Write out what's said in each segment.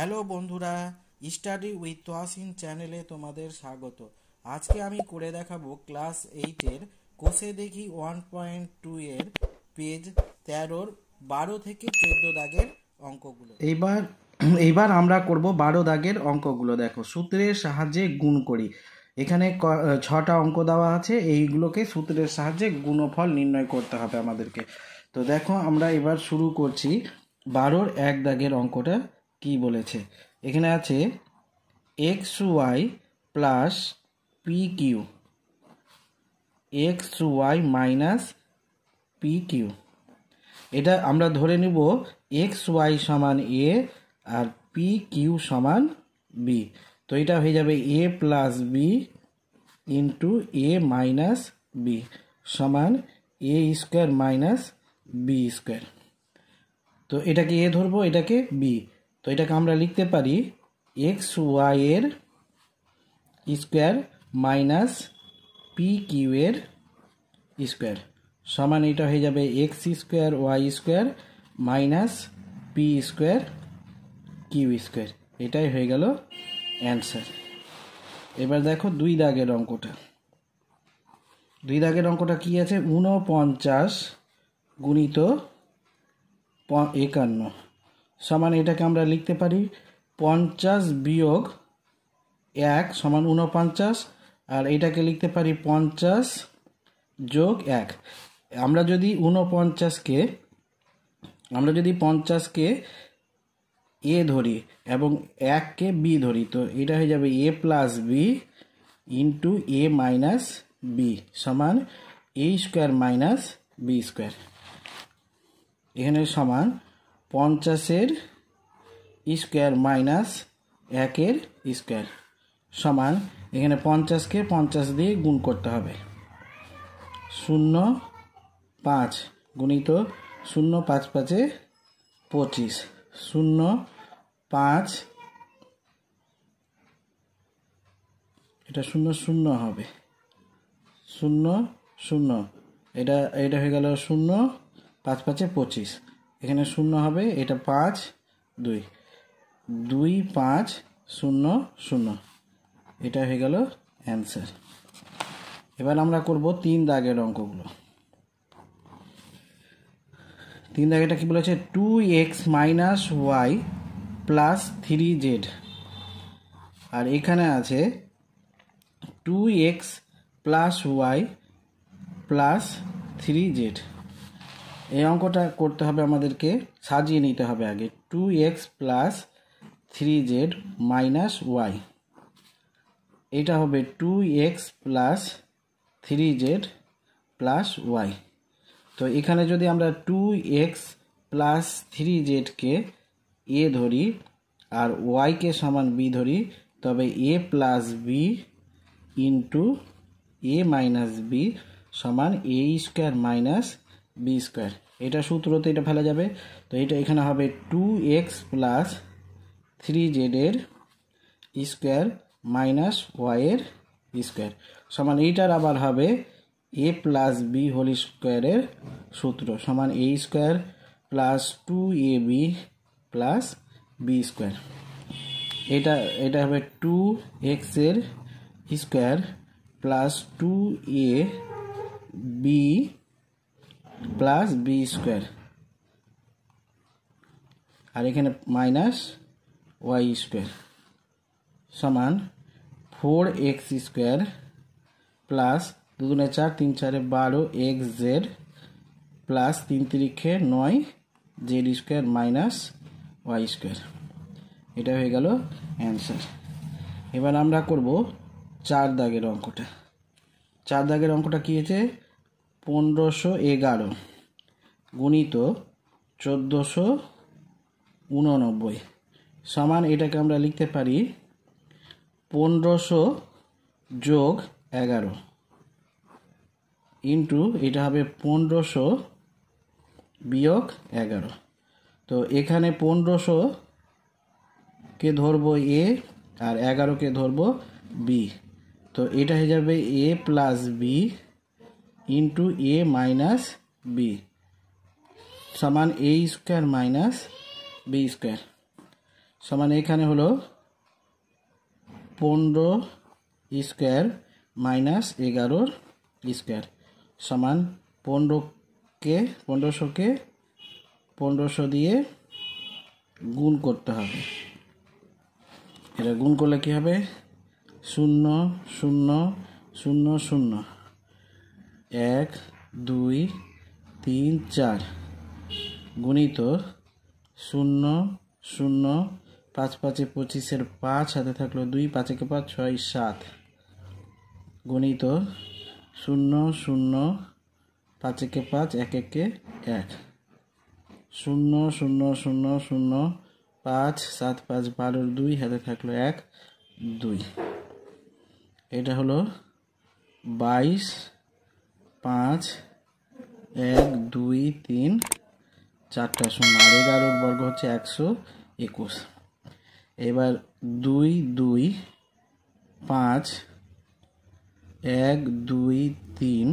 Hello বন্ধুরা, study with Toyasin চ্যানেলে তোমাদের স্বাগত। আজকে আমি করে দেখাবো ক্লাস 8-এর কোষে দেখি 1.2 এর পেজ 13-র 12 থেকে 14 দাগের অঙ্কগুলো। এইবার আমরা করব 12 দাগের অঙ্কগুলো। দেখো, সূত্রের সাহায্যে গুণ করি। এখানে 6টা অঙ্ক দেওয়া আছে, এইগুলোকে সূত্রের সাহায্যে গুণফল নির্ণয় করতে হবে আমাদেরকে। তো দেখো, আমরা এবার শুরু করছি 12-র 1 দাগের অঙ্কটা। কি বলেছে এখানে আছে X Y plus P Q, X Y minus P Q. এটা আমরা ধরে নিব এক্স ওয়াই সমান এ আর পি কিউ সমান বি। তো এটা হয়ে যাবে A plus B into A minus B সমান এ স্কোয়ার মাইনাস বি স্কোয়ার। তো এটাকে এ ধরবো, এটাকে বি। তো এটাকে আমরা লিখতে পারি এক্স ওয়াই এর স্কোয়ার মাইনাস পি কিউ এর স্কোয়ার সমান এটা হয়ে যাবে X square Y square minus P square Q square. এটাই হয়ে গেল অ্যান্সার। এবার দেখো 2 দাগের অঙ্কটা। 2 দাগের অঙ্কটা কি আছে? 49 গুণিত 51 সমান এটাকে আমরা লিখতে পারি 50 বিয়োগ 1 সমান 49, আর এটাকে লিখতে পারি 50 যোগ 1। আমরা যদি 50কে এ ধরি এবং 1কে বি ধরি, তো এটা হয়ে যাবে A plus B into A minus B সমান এ স্কোয়ার মাইনাস বি স্কোয়ার। এখানে সমান 50-এর স্কোয়ার মাইনাস 1-এর স্কোয়ার সমান এখানে 50কে 50 দিয়ে গুণ করতে হবে। 0 5 গুণিত 0 5 5 25 0 5, এটা 0 0 হবে 0 0, এটা হয়ে গেল 0 5 5 25, এখানে 0 হবে, এটা 5 2 2 5 0 0, এটা হয়ে গেল অ্যান্সার। এবার আমরা করব 3 দাগের অঙ্কগুলো। 3 দাগেটা কি বলেছে? 2x minus Y plus 3z, আর এখানে আছে 2x plus Y plus 3z। এই অঙ্কটা করতে হবে আমাদেরকে, সাজিয়ে নিতে হবে আগে। 2x plus 3z minus Y, এটা হবে 2x plus 3z plus Y. তো এখানে যদি আমরা 2x প্লাস 3zকে এ ধরি আর ওয়াইকে সমান বি ধরি, তবে এ plus B into A minus B সমান এ স্কোয়ার মাইনাস বি স্কোয়ার। এটা সূত্রতে এটা ফেলা যাবে। তো এটা এখানে হবে 2x প্লাস 3z এর স্কোয়ার মাইনাস ওয়াই এর স্কোয়ার সমান এইটার আবার হবে এ প্লাস বি হোল স্কোয়ারের সূত্র সমান এ square plus 2ab plus B square. এটা হবে 2x এর square plus 2ab plus B square, আর এখানে মাইনাস ওয়াই স্কোয়ার সমান 4x স্কোয়ার প্লাস 2 2 4 3 4 12xz প্লাস 3 3 9z square minus y square. এটা হয়ে গেল অ্যান্সার। এবার আমরা করব 4 দাগের অঙ্কটা। 4 দাগের অঙ্কটা কি হয়েছে? 1511 গুণিত 1489 সমান এটাকে আমরা লিখতে পারি 1500 যোগ 11 ইন্টু এটা হবে 1500 বিয়োগ 11। তো এখানে 1500কে ধরবো এ আর 11কে ধরবো বি। তো এটা হয়ে যাবে A plus B into A minus B সমান এ স্কোয়ার মাইনাস বি স্কোয়ার সমান এখানে হলো 15 স্কোয়ার মাইনাস 11 স্কোয়ার সমান 1500কে 1500 দিয়ে গুণ করতে হবে। এটা গুণ করলে কি হবে 0 0 0 0 1 2 3 4 গুণিত 0 0 5 5 25 5 হাতে থাকলো 2 5 কে 5 6 7 গুণিত 0 0 5 কে 5 1 1 1 0 0 0 0 5 7 5 12 2 হাতে থাকলো 1 2 এটা হলো 22 5 1 2 3 4টা শূন্য আর 11 বর্গ হচ্ছে 121। এবার 2 2 5 1 2 3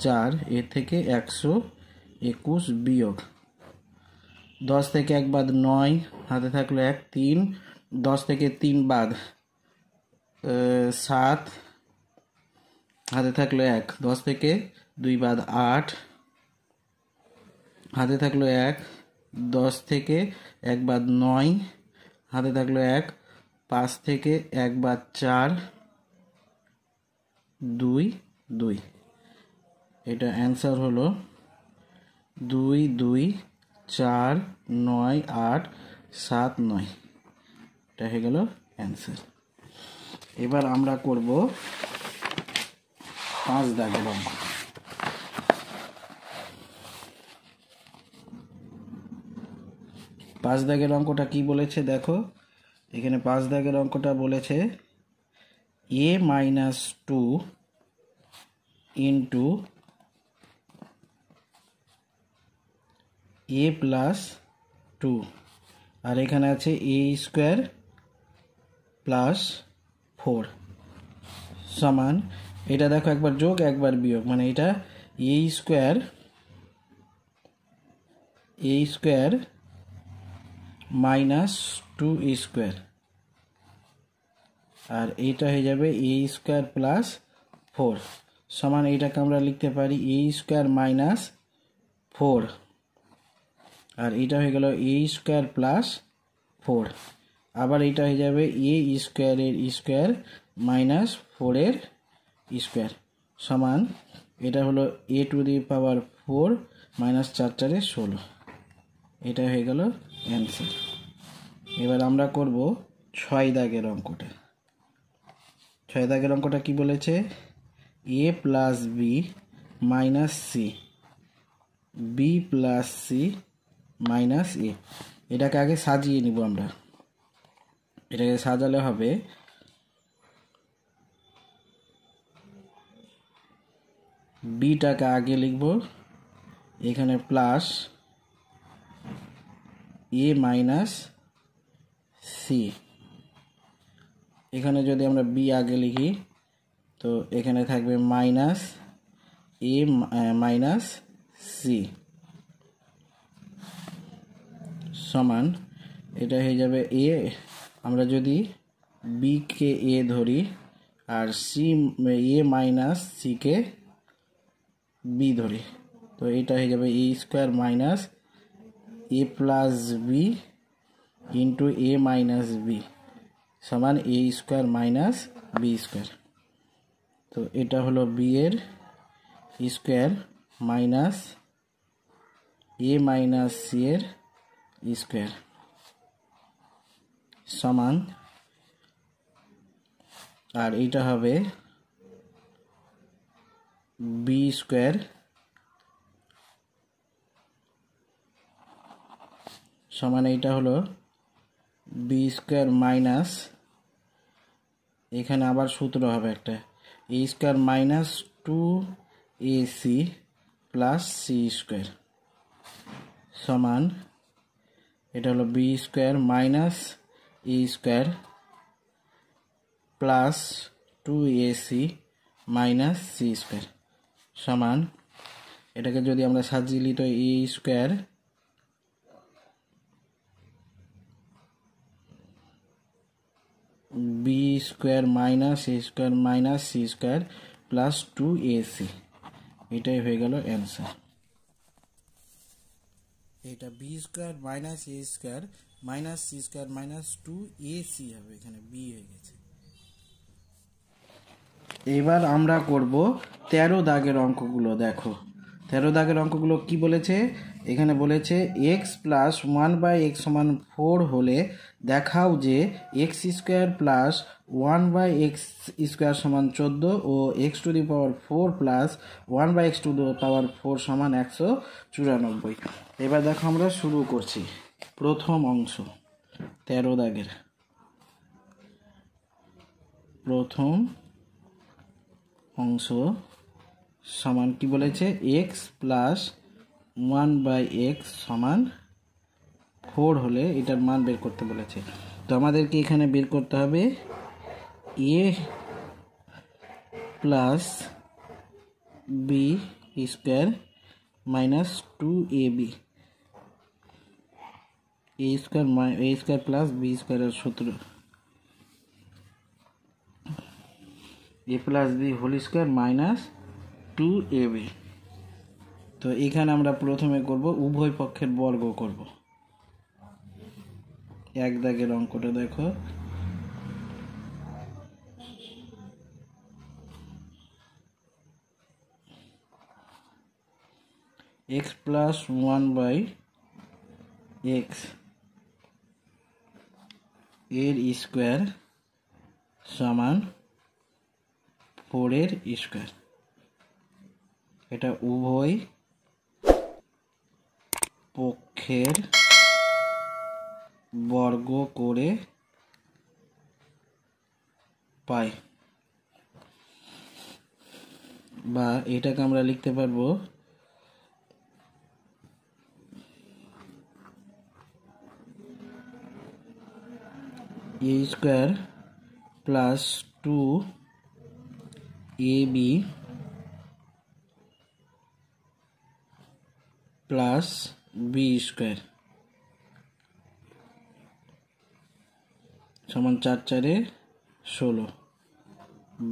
4 এর থেকে 121 বিয়োগ 10 থেকে 1 বাদ 9 হাতে থাকলো 1 3 10 থেকে 3 বাদ 7 হাতে থাকলো 1 10 থেকে 2 বাদ 8 হাতে থাকলো 1 10 থেকে 1 বাদ 9 হাতে থাকলো 1 5 থেকে 1 বাদ 4 2 2 এটা অ্যান্সার হলো 2 2 4 9 8 7 9 এটা হয়ে গেল অ্যান্সার। এবার আমরা করব 5 দাগের অঙ্ক। 5 দাগের অঙ্কটা কি বলেছে দেখো, এখানে 5 দাগের অঙ্কটা বলেছে a - 2 ইন্টু a প্লাস 2 আর এখানে আছে a স্কোয়ার প্লাস 4 সমান এটা দেখো একবার যোগ একবার বিয়োগ মানে এটা a স্কোয়ার মাইনাস 2 স্কোয়ার আর এইটা হয়ে যাবে a স্কোয়ার প্লাস 4 সমান এইটাকে আমরা লিখতে পারি a স্কোয়ার মাইনাস 4 আর এটা হয়ে গেল a স্কোয়ার প্লাস 4 আবার এটা হয়ে যাবে a স্কোয়ারের স্কোয়ার মাইনাস 4 এর স্কোয়ার সমান এটা হলো a two the power 4 minus 4 4 16 এটা হয়ে গেল অ্যান্সার। এবার আমরা করব 6 দাগের অঙ্কটা। 6 দাগের অঙ্কটা কি বলেছে a plus B minus c b plus c minus a এটাকে আগে সাজিয়ে নিব আমরা। এটাকে সাজালে হবে বিটাকে আগে লিখব এখানে প্লাস এ মাইনাস সি এখানে যদি আমরা বি আগে লিখি তো এখানে থাকবে মাইনাস এ মাইনাস সি সমান এটা হয়ে যাবে এ আমরা যদি বি কে এ ধরি আর সি এ মাইনাস সি কে বি ধরি তো এটা হয়ে যাবে এ square minus A plus B into A minus B সমান এ স্কোয়ার মাইনাস বি স্কোয়ার। তো এটা হলো বি এর স্কোয়ার মাইনাস এ মাইনাস সি এর স্কোয়ার সমান আর এটা হবে বি স্কোয়ার সমান এইটা হলো বি স্কোয়ার মাইনাস এখানে আবার সূত্র হবে একটা a square minus 2ac plus c square সমান এটা হলো b square minus a square plus 2ac minus c square সমান এটাকে যদি আমরা সাজিয়ে লিখি তো a square b square minus a square minus c square plus 2ac, এটাই হয়ে গেল অ্যান্সার। এটা b square minus a square minus c square minus 2ac হবে, এখানে বি হয়ে গেছে। এবার আমরা করব 13 দাগের অঙ্কগুলো। দেখো 13 দাগের অঙ্কগুলো কি বলেছে, এখানে বলেছে এক্স প্লাস 1/x সমান 4 হলে দেখাও যে x square plus 1/x square সমান 14 ও x to the power 4 plus 1/x to the power 4 সমান 194। এবার দেখো আমরা শুরু করছি প্রথম অংশ 13 দাগের। প্রথম অংশ সমান কি বলেছে, এক্স প্লাস 1/x সমান 4 হলে এটার মান বের করতে বলেছে। তো আমাদেরকে এখানে বের করতে হবে a plus B square minus 2ab, a square plus b স্কোয়ারের সূত্র a plus B whole square minus 2ab। তো এখানে আমরা প্রথমে করব উভয় পক্ষের বর্গ করব। এক দাগের অঙ্কটা দেখো, এক্স প্লাস 1/x এর স্কোয়ার সমান 4 এর স্কোয়ার। এটা উভয় পক্ষের বর্গ করে পাই, বা এটাকে আমরা লিখতে পারবো a square plus 2ab plus B square সমান 4 4 16,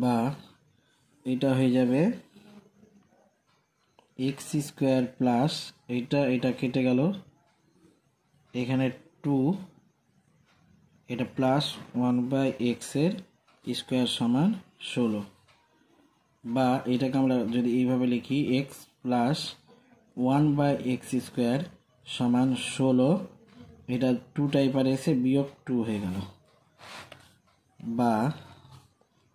বা এটা হয়ে যাবে এক্স স্কোয়ার প্লাস এটা কেটে গেল, এখানে 2, এটা প্লাস 1/x এর স্কোয়ার সমান 16, বা এটাকে আমরা যদি এইভাবে লিখি এক্স প্লাস 1/x স্কোয়ার সমান 16, এটা 2 টাইপার এসে বিয়োগ 2 হয়ে গেল, বা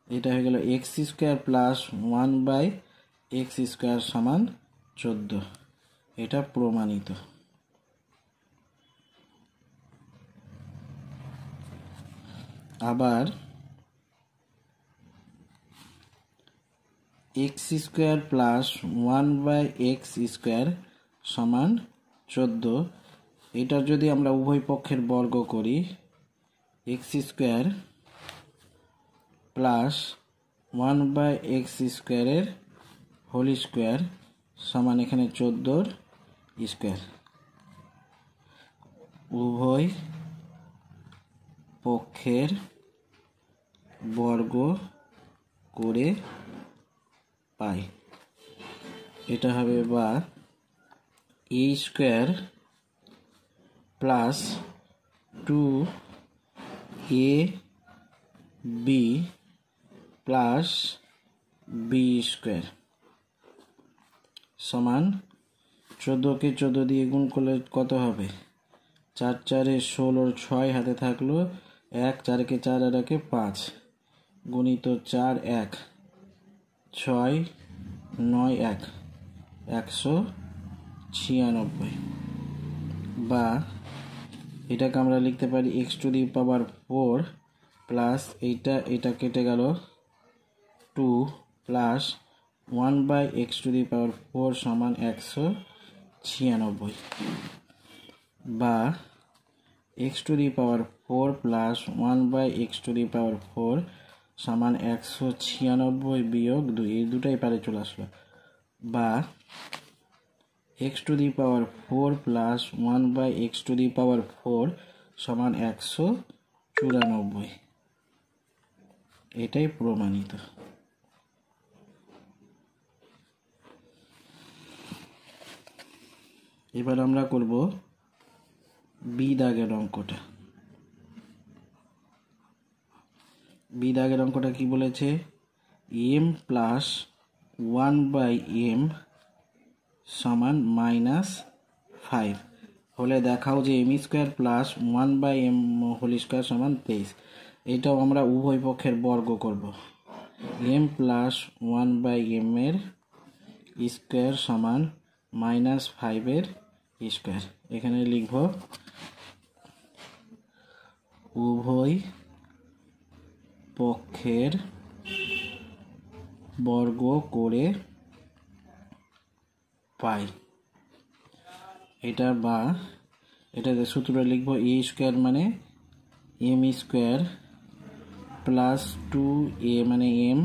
এটা হয়ে গেল x square plus 1/x square সমান 14, এটা প্রমাণিত। আবার x square plus 1/x square সমান 14, এটা যদি আমরা উভয় পক্ষের বর্গ করি, এক্স স্কোয়ার প্লাস 1/x স্কোয়ারের হোল স্কোয়ার সমান এখানে 14 স্কোয়ার, উভয় পক্ষের বর্গ করে পাই। এটা হবে বা a square plus 2ab plus B square সমান 14কে 14 দিয়ে গুণ করলে কত হবে, 4 4 16, 6 হাতে থাকলো 1, 4কে 4 আর 1 5, গুণিত 4 1 6 9 1 196, বা এটাকে আমরা লিখতে পারি x to the power 4 plus এটা কেটে গেল 2 plus 1/x to the power 4 সমান 196, বা x to the power 4 plus 1/x to the power 4 সমান 196 বিয়োগ 2, এই দুটাই পারে চলে আসলো, বা x to the power 4 plus 1/x to the power 4 সমান 194। এটাই প্রমাণিত। এবার আমরা করব বি দাগের অঙ্কটা। বি দাগের অঙ্কটা কি বলেছে, এম প্লাস 1/m সমান -5 হলে দেখাও যে M square plus 1/m whole square সমান 23। এটাও আমরা উভয় পক্ষের বর্গ করব। এম প্লাস 1/m এর স্কোয়ার সমান -5 এর স্কোয়ার। এখানে লিখব উভয় পক্ষের বর্গ করে পাই। এটা বা এটাতে সূত্র লিখব এ স্কোয়ার মানে এম স্কোয়ার প্লাস 2a মানে m,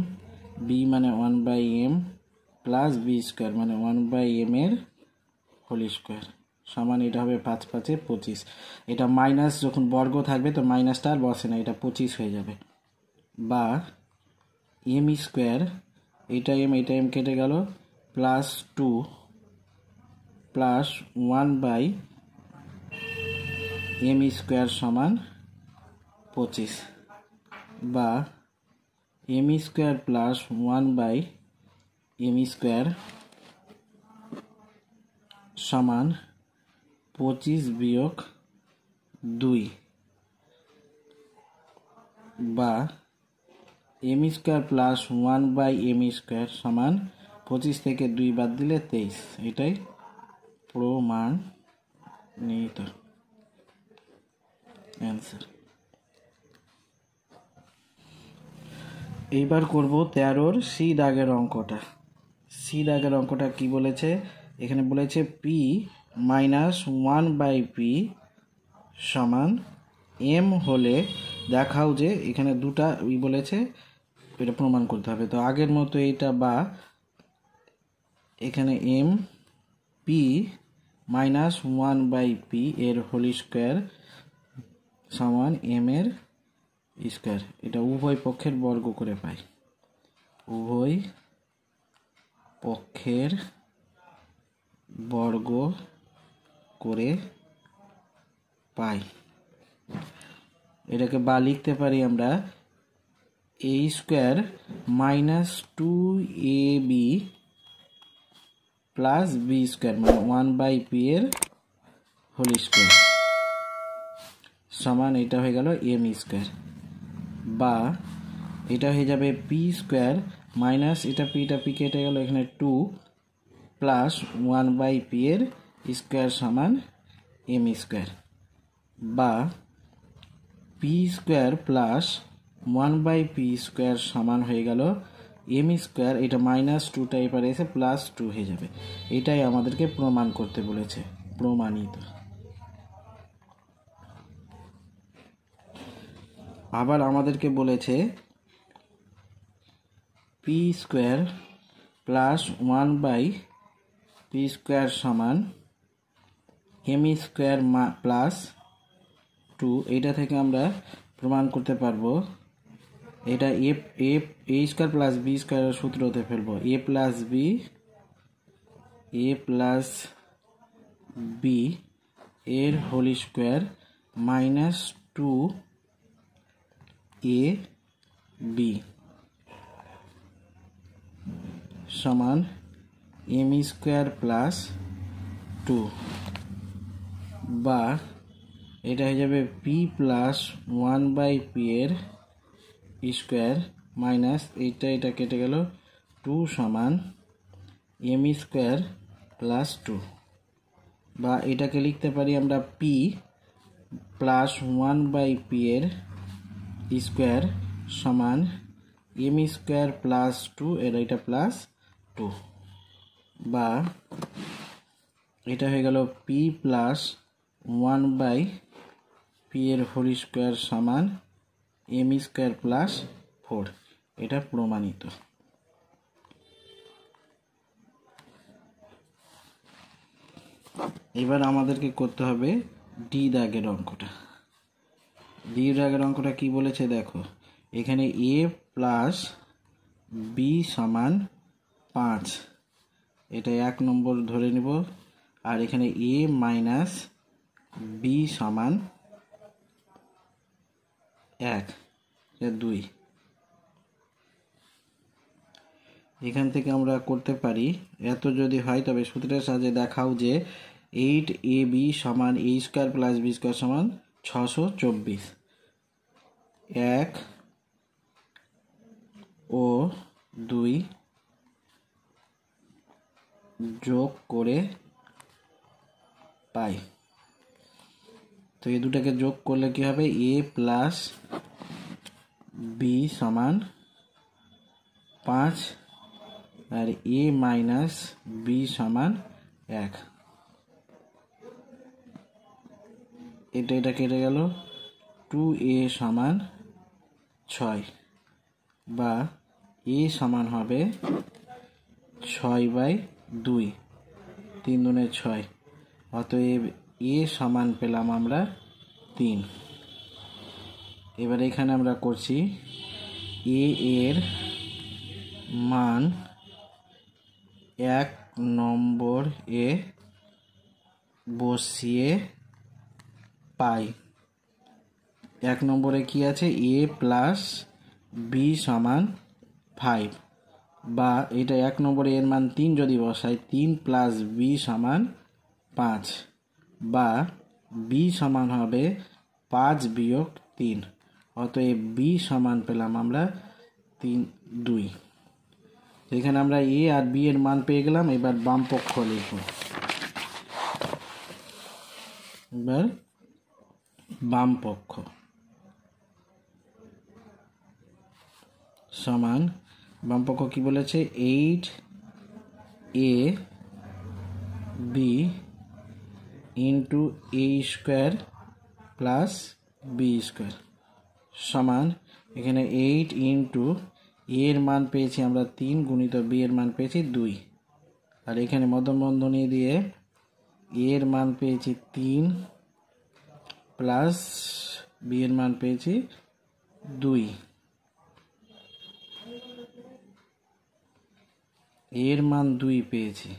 বি মানে 1/m প্লাস বি স্কোয়ার মানে 1/m এর হোল স্কোয়ার সমান, এটা হবে 5 × 5 = 25। এটা মাইনাস যখন বর্গ থাকবে তো মাইনাসটা আর বসে না, এটা 25 হয়ে যাবে। বা এম স্কোয়ার, এটা m কেটে গেল, প্লাস 2 প্লাস 1/m স্কোয়ার সমান 25। বা M square plus 1/m square সমান 25 - 2। বা M square plus 1/m square সমান 25 থেকে 2 বাদ দিলে 23। এটাই প্রমাণিত অ্যান্সার। এইবার করব 13-র সি দাগের অঙ্কটা। সি দাগের অঙ্কটা কি বলেছে, এখানে বলেছে p - 1/p সমান m হলে দেখাও যে, এখানে দুটা বলেছে, এটা প্রমাণ করতে হবে। তো আগের মতো এটা বা এখানে m p - 1/p এর হোল স্কোয়ার সমান m এর স্কোয়ার। এটা উভয় পক্ষের বর্গ করে পাই। উভয় পক্ষের বর্গ করে পাই। এটাকে বা লিখতে পারি আমরা a square -2ab plus B square মানে 1/p এর হোল স্কোয়ার সমান, এটা হয়ে গেল m স্কোয়ার। বা এটা হয়ে যাবে পি স্কোয়ার মাইনাস এটা পি কেটে গেল, এখানে 2 প্লাস 1/p এর স্কোয়ার সমান m স্কোয়ার। বা P square plus 1/p square সমান হয়ে গেল m স্কোয়ার, এটা -2টা এপারে এসে +2 হয়ে যাবে। এটাই আমাদেরকে প্রমাণ করতে বলেছে, প্রমাণিত। আবার আমাদেরকে বলেছে P square plus 1/p square সমান m স্কোয়ার প্লাস 2। এটা থেকে আমরা প্রমাণ করতে পারবো, এটা a স্কোয়ার প্লাস বি স্কোয়ারের সূত্রতে ফেলবো, a প্লাস বি এর হোল স্কোয়ার -2ab সমান m স্কোয়ার প্লাস 2। বা এটা হয়ে যাবে p প্লাস 1/p এর স্কোয়ার মাইনাস এটা কেটে গেল 2 সমান m স্কোয়ার প্লাস 2। বা এটাকে লিখতে পারি আমরা p প্লাস 1/p এর স্কোয়ার সমান m স্কোয়ার প্লাস 2 এর এটা প্লাস 2। বা এটা হয়ে গেল p প্লাস 1/p এর হোল স্কোয়ার সমান m স্কোয়ার প্লাস 4। এটা প্রমাণিত। এবার আমাদেরকে করতে হবে ডি দাগের অঙ্কটা। ডি দাগের অঙ্কটা কি বলেছে দেখো, এখানে a প্লাস বি সমান 5, এটা 1 নম্বর ধরে নিব। আর এখানে এ মাইনাস বি সমান 1, 2। এখান থেকে আমরা করতে পারি, এত যদি হয় তবে সূত্রের সাহায্যে দেখাও যে 8ab সমান a square plus B square সমান 624। 1 ও 2 যোগ করে পাই। তো এই দুটাকে যোগ করলে কি হবে, a প্লাস বি সমান 5 আর a মাইনাস বি সমান 1। এটা কেটে গেল, 2a সমান 6 বা a সমান হবে 6/2, 3 দুনে 6। অতএব a সমান পেলাম আমরা 3। এবার এখানে আমরা করছি a এর মান 1 নম্বর এ বসিয়ে পাই। 1 নম্বরে কি আছে, a প্লাস বি সমান 5, বা এটা 1 নম্বরে এর মান 3 যদি বসাই, 3 প্লাস বি সমান 5, বা বি সমান হবে 5 বিয়োগ 3। অতএব বি সমান পেলাম আমরা 2। এখানে আমরা এ আর বি এর মান পেয়ে গেলাম। এবার বাম পক্ষ লিখব। এবার বাম পক্ষ সমান, বাম পক্ষ কি বলেছে, 8ab into a square plus B square সমান, এখানে 8 ইন্টু এর মান পেয়েছি আমরা 3 গুণিত বি এর মান পেয়েছি 2। আর এখানে মধ্যবন্ধনী দিয়ে এর মান পেয়েছি 3 প্লাস বি এর মান পেয়েছি 2। এর মান 2 পেয়েছি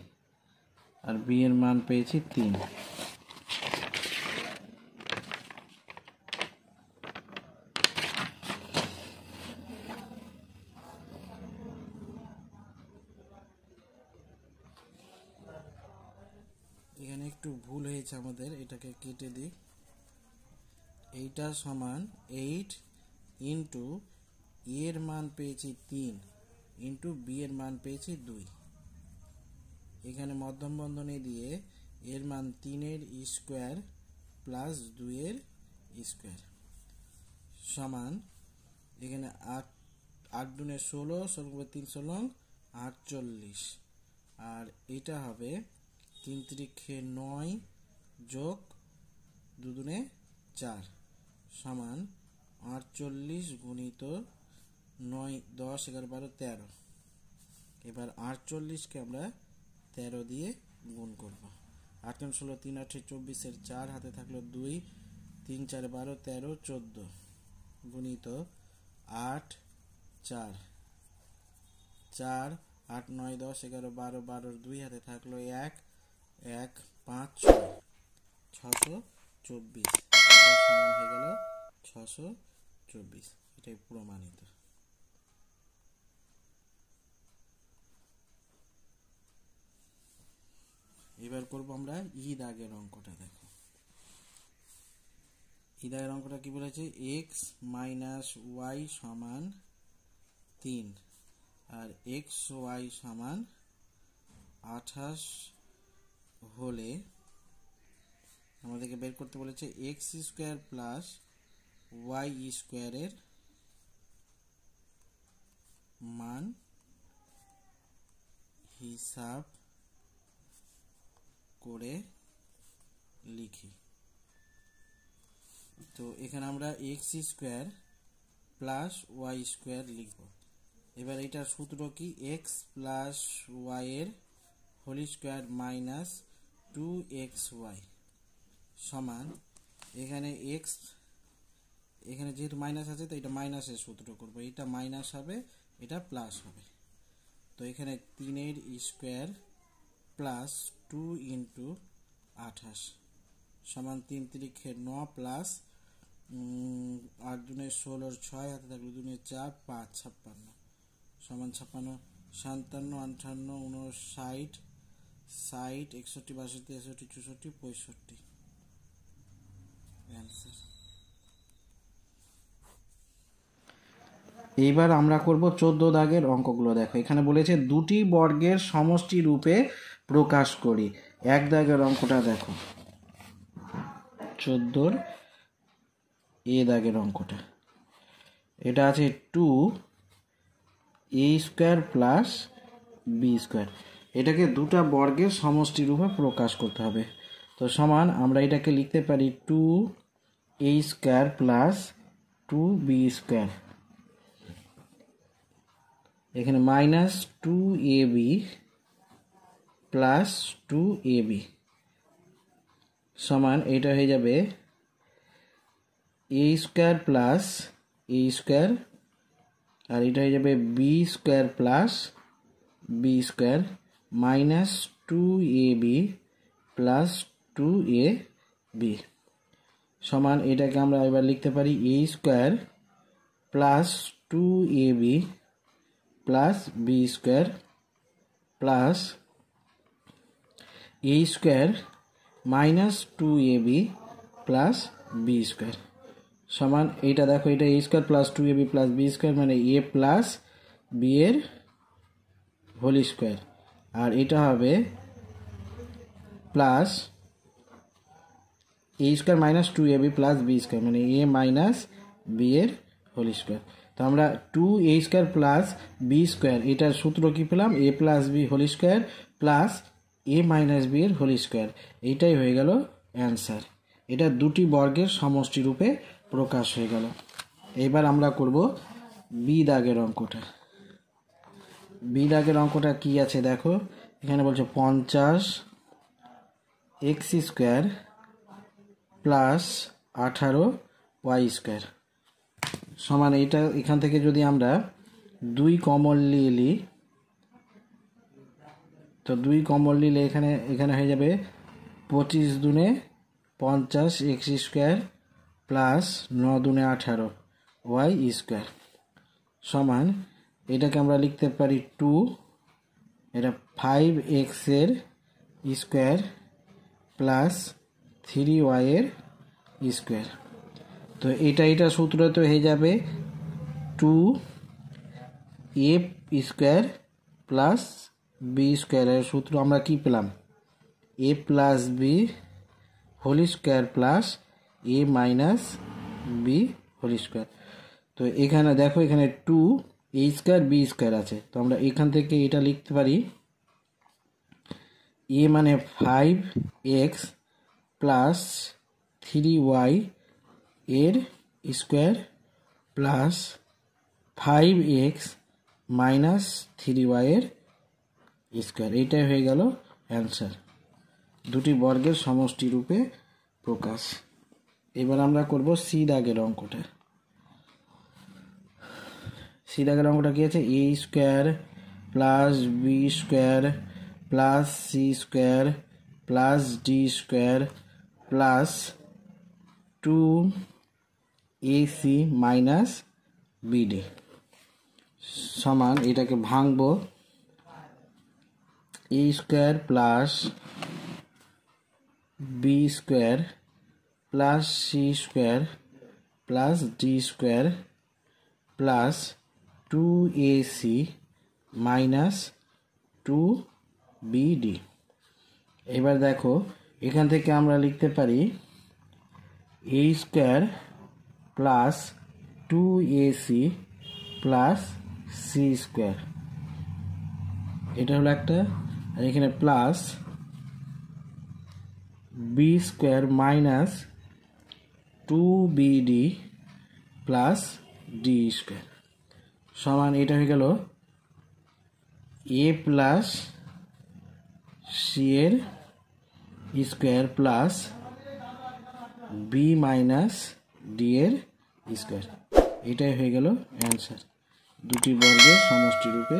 আর বি এর মান পেয়েছি 3। এখানে একটু ভুল হয়েছে আমাদের, এটাকে কেটে দিই। এইটা সমান 8 ইন্টু এর মান পেয়েছি 3 ইন্টু বি এর মান পেয়েছি 2। এখানে মধ্যম বন্ধনী দিয়ে এর মান 3 এর স্কোয়ার প্লাস 2 এর স্কোয়ার সমান, এখানে 8 দুনে 16, 3 16 48। আর এটা হবে 3 3 9 যোগ 2 দুনে 4 সমান 48 গুণিত 9, 10, 11, 12, 13। এবার 48কে আমরা 13 দিয়ে গুণ করব। 8 16 3 8 24 এর 4 হাতে থাকলো 2, 3 4 12 13 14 গুণিত 8 4 4 8 9 10 11 12 12 2 হাতে থাকলো 1 1 5 6 624। এটা সমান হয়ে গেল 624। এটাই প্রমাণিত। এবার করব আমরা ই দাগের অঙ্কটা। দেখো ই দাগের অঙ্কটা কি বলেছে, x মাইনাস ওয়াই সমান 3 আর এক্স ওয়াই সমান 28 হলে আমাদেরকে বের করতে বলেছে এক্স স্কোয়ার প্লাস ওয়াই স্কোয়ারের মান হিসাব করে লিখি। তো এখানে আমরা X square plus Y square লিখব। এবার এটার সূত্র কি, এক্স প্লাস ওয়াই এর হোল স্কোয়ার মাইনাস 2xy সমান, এখানে এক্স এখানে যেহেতু মাইনাস আছে তো এটা মাইনাসের সূত্র করব, এটা মাইনাস হবে এটা প্লাস হবে। তো এখানে 3 স্কোয়ার প্লাস 2 ইন্টু 28 সমান 3 3 9 প্লাস 8 2 16 6 হাতে থাকলো 2 4 5 56 সমান 56 57 58 59 60 61 62 63 64 65 অ্যান্সার। এইবার আমরা করব 14 দাগের অঙ্কগুলো। দেখো এখানে বলেছে দুটি বর্গের সমষ্টি রূপে প্রকাশ করি। 1 দাগের অঙ্কটা দেখো, 14 এ দাগের অঙ্কটা, এটা আছে 2a square plus B square. এটাকে দুটা বর্গের সমষ্টি রূপে প্রকাশ করতে হবে। তো সমান আমরা এটাকে লিখতে পারি 2a square plus 2b square, এখানে মাইনাস 2ab প্লাস 2ab সমান এটা হয়ে যাবে a square plus a square, আর এটা হয়ে যাবে b square plus B square minus 2ab plus 2ab সমান এটাকে আমরা এবার লিখতে পারি a square plus 2ab plus B square plus a square minus 2ab plus B square সমান এইটা দেখো, এটা a square plus 2ab plus B square মানে a প্লাস বি এর হোল স্কোয়ার, আর এটা হবে plus a square minus 2ab plus B square মানে a মাইনাস বি এর হোল স্কোয়ার। তো আমরা 2a square plus B square এটার সূত্র কি পেলাম, a plus B whole square plus a minus B এর হোল স্কোয়ার, এইটাই হয়ে গেল অ্যান্সার। এটা দুটি বর্গের সমষ্টি রূপে প্রকাশ হয়ে গেল। এবার আমরা করব বি দাগের অঙ্কটা। বি দাগের অঙ্কটা কি আছে দেখো, এখানে বলছে 50 X square plus 18 Y square সমান এইটা, এখান থেকে যদি আমরা 2 কমন নিই তো 2 কমন নিলে এখানে হয়ে যাবে 25 দুনে 50 এক্স স্কোয়ার প্লাস 9 দুনে 18 ওয়াই স্কোয়ার সমান এটাকে আমরা লিখতে পারি 2, এটা 5x এর স্কোয়ার প্লাস 3y এর স্কোয়ার। তো এটা সূত্র তো হয়ে যাবে 2a স্কোয়ার প্লাস বি স্কোয়ারের সূত্র আমরা কি পেলাম, a plus B whole square plus a minus B whole square. তো এখানে দেখো এখানে 2a স্কোয়ার বি স্কোয়ার আছে, তো আমরা এখান থেকে এটা লিখতে পারি a মানে 5x প্লাস 3y এর square plus 5x minus 3y এর স্কোয়ার, এইটাই হয়ে গেল অ্যান্সার। দুটি বর্গের সমষ্টি রূপে প্রকাশ। এবার আমরা করব সি দাগের অঙ্কটা। সি দাগের অঙ্কটা কি আছে, a square plus B square plus c square plus d square plus 2ac minus b d সমান এটাকে ভাঙবো a square plus B square plus c square plus d square plus 2ac minus 2bd। এবার দেখো এখান থেকে আমরা লিখতে পারি a square plus 2ac plus c square, এটা হলো একটা, আর এখানে plus B square minus 2bd plus d square সমান এটা হয়ে গেল a প্লাস সি এর square plus B minus D এর স্কোয়ার। এটাই হয়ে গেল অ্যান্সার, দুটি বর্গের সমষ্টি রূপে